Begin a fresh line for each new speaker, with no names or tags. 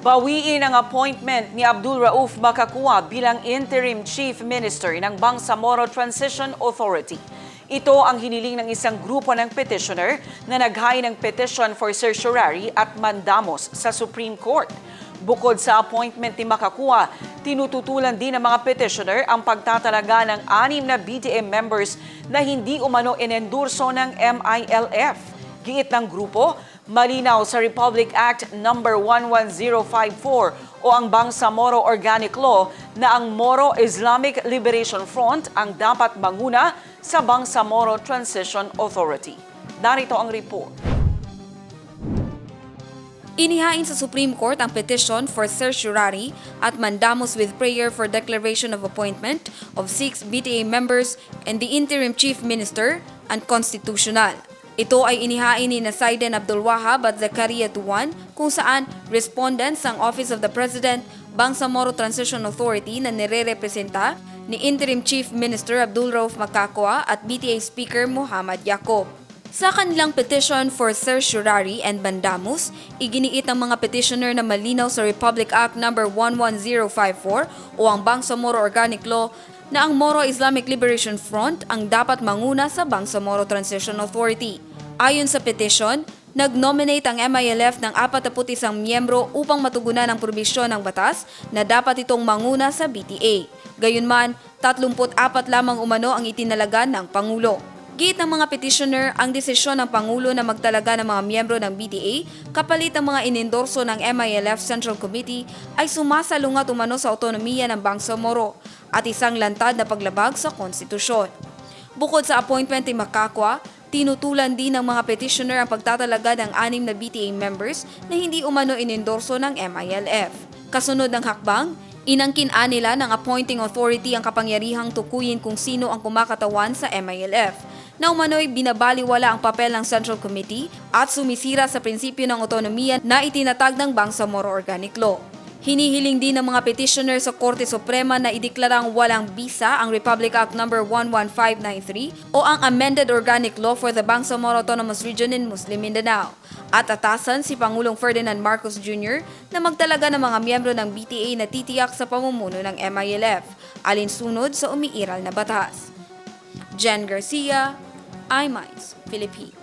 Bawiin ang appointment ni Abdul Rauf Makakua bilang Interim Chief Minister ng Bangsamoro Transition Authority. Ito ang hiniling ng isang grupo ng petitioner na naghain ng petition for certiorari at mandamos sa Supreme Court. Bukod sa appointment ni Makakua, tinututulan din ng mga petitioner ang pagtatalaga ng 6 na BDM members na hindi umano inendurso ng MILF. Giit ng grupo, malinaw sa Republic Act No. 11054 o ang Bangsamoro Organic Law na ang Moro Islamic Liberation Front ang dapat manguna sa Bangsamoro Transition Authority. Narito ang report.
Inihain sa Supreme Court ang petition for certiorari at mandamus with prayer for declaration of appointment of 6 BTA members and the Interim Chief Minister unconstitutional. Ito ay inihain ni Saiden Abdul Wahab at Zakaria Tuan kung saan respondents ang Office of the President, Bangsamoro Transition Authority na nire-representa ni Interim Chief Minister Abdul Rauf Makakua at BTA Speaker Muhammad Yacoob. Sa kanilang petition for certiorari and mandamus, iginiit ng mga petitioner na malinaw sa Republic Act No. 11054 o ang Bangsamoro Organic Law na ang Moro Islamic Liberation Front ang dapat manguna sa Bangsamoro Transition Authority. Ayon sa petition, nag-nominate ang MILF ng 41 miyembro upang matugunan ang probisyon ng batas na dapat itong manguna sa BTA. Gayunman, 34 lamang umano ang itinalaga ng Pangulo. Giit ng mga petitioner ang desisyon ng Pangulo na magtalaga ng mga miyembro ng BTA kapalit ang mga inendorso ng MILF Central Committee ay sumasalungat umano sa autonomiya ng Bangsamoro at isang lantad na paglabag sa konstitusyon. Bukod sa appointment ni Makakua, tinutulan din ng mga petitioner ang pagtatalaga ng 6 na BTA members na hindi umano inendorso ng MILF. Kasunod ng hakbang, inangkin nila ng appointing authority ang kapangyarihang tukuyin kung sino ang kumakatawan sa MILF, na umano'y binabaliwala ang papel ng Central Committee at sumisira sa prinsipyo ng otonomiya na itinatag ng Bangsamoro Organic Law. Hinihiling din ng mga petitioner sa Korte Suprema na ideklarang walang bisa ang Republic Act No. 11593 o ang Amended Organic Law for the Bangsamoro Autonomous Region in Muslim Mindanao at atasan si Pangulong Ferdinand Marcos Jr. na magtalaga ng mga miyembro ng BTA na titiyak sa pamumuno ng MILF, alinsunod sa umiiral na batas. Jen Garcia, iMinds, Philippines.